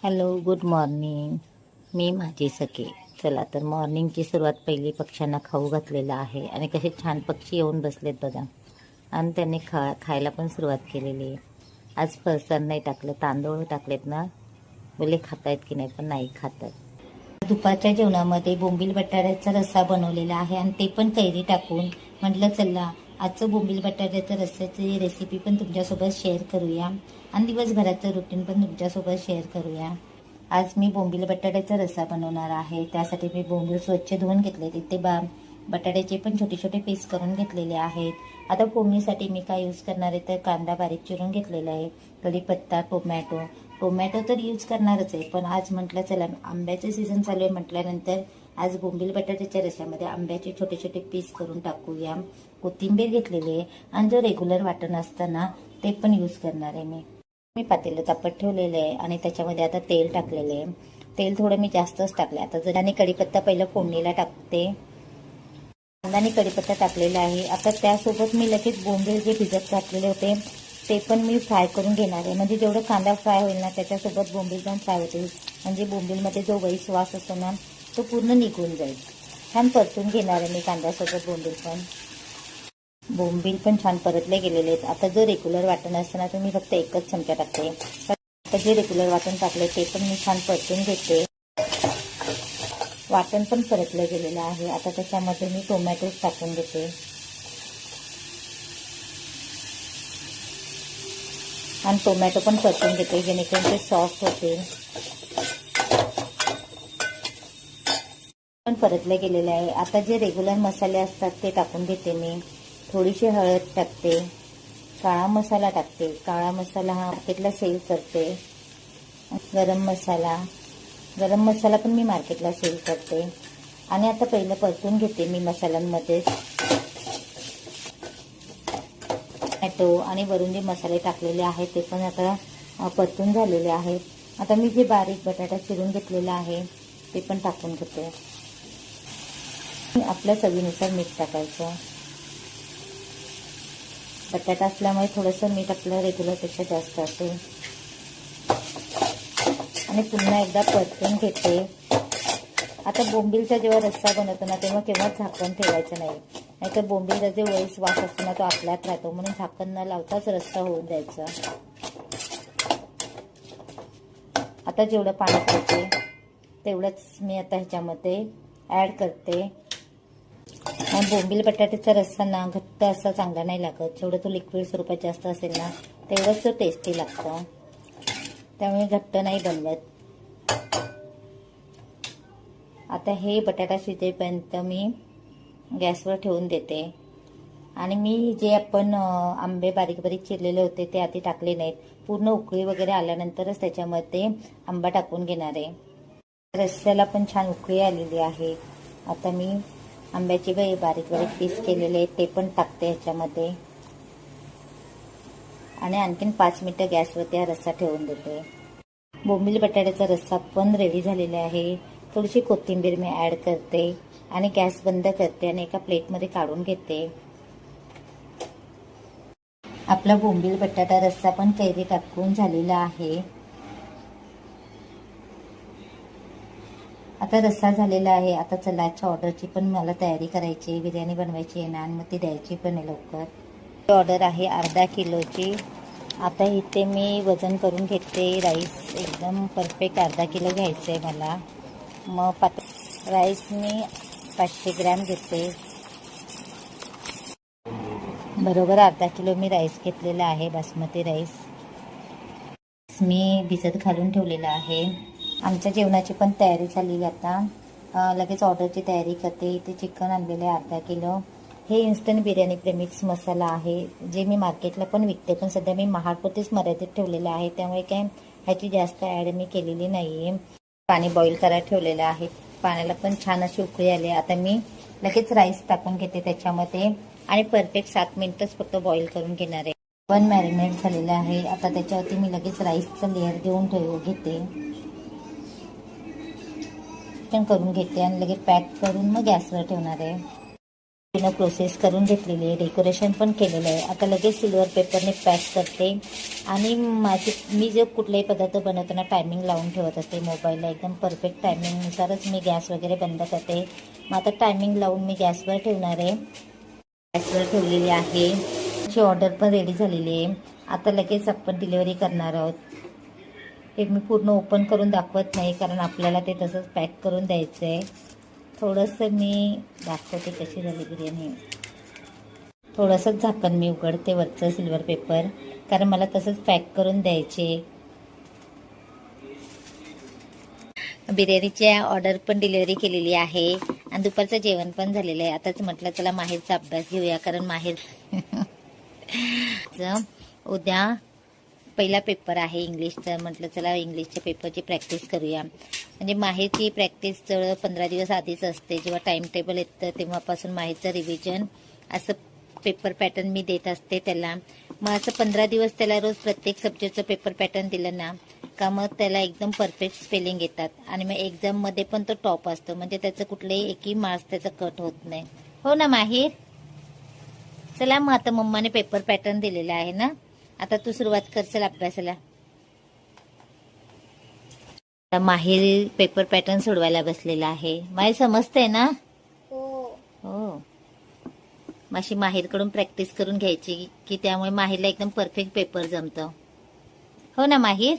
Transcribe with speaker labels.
Speaker 1: Hello, good morning. मी माझी सखे. चला तर मॉर्निंगची सुरुवात पहिली पक्ष्यांना खाऊ घातलेलं आहे आणि कसे छान पक्षी येऊन बसलेत बघा. आणि त्यांनी खायला पण सुरुवात केलेली आहे. आज फरसाण नाही टाकलं, तांदूळ टाकलेत ना, बोले खातायत की नाही, पण नाही खातात. दुपारच्या जेवणामध्ये बोंबील बटाट्याचा रस्सा बनवलेला आहे आणि ते पण कैरी टाकून म्हटलं चला आजचं बोंबील बटाट्याच्या रस्स्याची रेसिपी पण तुमच्यासोबत शेअर करूया आणि दिवसभराचं रुटीन पण तुमच्यासोबत शेअर करूया. आज मी बोंबील बटाट्याचा रस्सा बनवणार आहे. त्यासाठी मी बोंबील स्वच्छ धुवून घेतले. तिथे बटाट्याचे पण छोटे छोटे पीस करून घेतलेले आहेत. आता फोडणीसाठी मी काय यूज करणार आहे तर कांदा बारीक चिरून घेतलेला आहे, कढीपत्ता, टोमॅटो तर यूज करणारच आहे, पण आज म्हटलं चला आंब्याचं सीझन चालू आहे म्हटल्यानंतर आज बोंबील बटाट्याच्या रस्स्यामध्ये आंब्याचे छोटे छोटे पीस करून टाकूया. कोथिंबीर घेतलेली आहे आणि जो रेग्युलर वाटण असतं ना ते पण यूज करणार आहे. मी पातेलं तापत ठेवलेलं आहे आणि त्याच्यामध्ये आता तेल टाकलेलं आहे. तेल थोडं मी जास्तच टाकले. आता जर आणि कढीपत्ता पहिलं फोडणीला टाकते. कांदा आणि कढीपत्ता टाकलेला आहे. आता त्यासोबत मी लगेच बोंबील जे भिजत घातलेले होते ते पण मी फ्राय करून घेणार आहे. म्हणजे जेवढं कांदा फ्राय होईल ना त्याच्यासोबत बोंबील पण फ्राय होतील. म्हणजे बोंबीलमध्ये जो वैस वास असतो ना तो पूर्ण निघून जाईल. छान परतून घेणार आहे मी कांद्यासोबत बोंबील पण छान परतले गेलेले आहेत. आता जो रेग्युलर वाटण असतं ना तो मी फक्त एकच चमचा टाकते. आता जे रेग्युलर वाटण टाकले ते पण मी छान परतून घेते. वाटण पण परतलं गेलेलं आहे. आता त्याच्यामध्ये मी टोमॅटो टाकून घेते आणि टोमॅटो पण परतून घेते जेणेकरून ते सॉफ्ट होते. पण परतले गेलेले आहे. आता जे रेग्युलर मसाले असतात ते टाकून घेते मी. थोडीशी हळद टाकते, काळा मसाला टाकते. काळा मसाला हा मार्केटला सेल करते. गरम मसाला पण मी मार्केटला सेल करते. आणि आता पहिलं परतून घेते मी मसाल्यांमध्ये टोमॅटो आणि वरून जे मसाले टाकलेले आहेत ते पण आता परतून झालेले आहेत. आता मी जे बारीक बटाटा चिरून घेतलेला आहे ते पण टाकून घेते. आपल्या चवीनुसार मीठ टाकायचं. बटाटा असल्यामुळे थोडंसं मीठ आपलं रेग्युलरपेक्षा जास्त असेल. आणि पुन्हा एकदा परतून घेते. आता बोंबीलचा जेव्हा रस्सा बनवतो ना तेव्हा केव्हा झाकण ठेवायचं नाही, नाहीतर बोंबीलचा जे वास असतो ना तो आपल्यात राहतो. म्हणून झाकण न लावताच रस्सा होऊन द्यायचा. आता जेवढं पाणी पाहिजे तेवढंच मी आता ह्याच्यामध्ये ऍड करते. आणि बोंबील बटाट्याचा रस्सा ना घट्ट असा चांगला नाही लागत. जेवढं तो लिक्विड स्वरूपात जास्त असेल ना तेवढंच तो टेस्टी लागतो. त्यामुळे घट्ट नाही बनवत. आता हे बटाटा शिजेपर्यंत मी गॅसवर ठेवून देते. आणि मी जे आपण आंबे बारीक बारीक चिरलेले होते ते आधी टाकले नाहीत. पूर्ण उकळी वगैरे आल्यानंतरच त्याच्यामध्ये आंबा टाकून घेणार आहे. रस्स्याला पण छान उकळी आलेली आहे. आता मी आंब्याचे बारीक बारीक पीस केलेले ते पण टाकते ह्याच्यामध्ये. आणि आणखीन 5 मिनिटं गॅसवरती हा रस्सा ठेवून देते. बोंबील बटाट्याचा रस्सा पण रेडी झालेला आहे. थोडीशी कोथिंबीर मी ऍड करते आणि गॅस बंद करते आणि एका प्लेटमध्ये काढून घेते. आपला बोंबील बटाटा रस्सा पण कैरी टाकून झालेला आहे. आता रस्सा झालेला आहे. आता चलाच्या ऑर्डरची पण मला तयारी करायची. बिर्याणी बनवायची आहे ना आणि मग ती द्यायची पण आहे लवकर. ऑर्डर आहे अर्धा किलोची. आता इथे मी वजन करून घेते. राईस एकदम परफेक्ट अर्धा किलो घ्यायचं आहे मला. मग राईस मी 500 ग्रॅम घेते. बरोबर अर्धा किलो मी राईस घेतलेला आहे, बासमती राईस. मी भिजत घालून ठेवलेला आहे. आमच्या जेवणाची पण तयारी झाली. आता लगेच ऑर्डरची तयारी करते. इथे चिकन आणलेलं आहे अर्धा किलो. हे इन्स्टंट बिर्याणी प्रेमिक्स मसाला आहे, जे मी मार्केटला पण विकते, पण सध्या मी महाडपुरतीच मर्यादित ठेवलेलं आहे. त्यामुळे काय ह्याची जास्त ॲड मी केलेली नाही आहे. पाणी बॉईल करायला ठेवलेलं आहे. पाण्याला पण छान अशी उकळी आली. आता मी लगेच राईस टाकून घेते त्याच्यामध्ये आणि परफेक्ट 7 मिनिटच फक्त बॉईल करून घेणार आहे. पण मॅरिनेट झालेलं आहे. आता त्याच्यावरती मी लगेच राईसचं लेअर देऊन घेते करून घेते आणि लगेच पॅक करून मग गॅसवर ठेवणार आहे. तिनं प्रोसेस करून घेतलेली आहे, डेकोरेशन पण केलेलं आहे. आता लगेच सिल्वर पेपरने पॅक करते. आणि मी जे कुठलाही पदार्थ बनवताना टायमिंग लावून ठेवत असते मोबाईलला, एकदम परफेक्ट टायमिंगनुसारच मी गॅस वगैरे बंद करते. मग आता टायमिंग लावून मी गॅसवर ठेवणार आहे. गॅसवर ठेवलेली आहे. ची ऑर्डर पण रेडी झालेली आहे. आता लगेच आपण डिलिव्हरी करणार आहोत. ते मी पूर्ण ओपन करून दाखवत नाही, कारण आपल्याला ते तसंच पॅक करून द्यायचं आहे. थोडंसं मी दाखवते कशी झाली बिर्याणी. थोडंसंच झाकण मी उघडते वरचं सिल्वर पेपर, कारण मला तसंच पॅक करून द्यायचे. बिर्याणीची ऑर्डर पण डिलिव्हरी केलेली आहे आणि दुपारचं जेवण पण झालेलं आहे. आताच म्हटलं चला माहेरचा अभ्यास घेऊया, कारण माहेर उद्या पहिला पेपर आहे इंग्लिशचा. म्हटलं चला इंग्लिशच्या पेपरची प्रॅक्टिस करूया. म्हणजे माहेरची प्रॅक्टिस जवळ 15 दिवस आधीच असते. जेव्हा टाइम टेबल येतं तेव्हापासून माहेरचं रिव्हिजन असं पेपर पॅटर्न मी देत असते त्याला. मग असं 15 दिवस त्याला रोज प्रत्येक सब्जेक्टचं पेपर पॅटर्न दिलं ना का मग त्याला एकदम परफेक्ट स्पेलिंग येतात. आणि मग एक्झाममध्ये पण तो टॉप असतो. म्हणजे त्याचं कुठलेही एकही मार्क्स त्याचं कट होत नाही. हो ना माहेर? चला मग आता मम्माने पेपर पॅटर्न दिलेला आहे ना, आता तू सुरुवात कर चल अभ्यासाला. आता माहेर पेपर पॅटर्न सोडवायला बसलेला आहे. माहेर समजतंय ना? हो. माशी माहेरकडून प्रॅक्टिस करून घ्यायची की त्यामुळे माहेरला एकदम परफेक्ट पेपर जमतं. हो ना माहेर?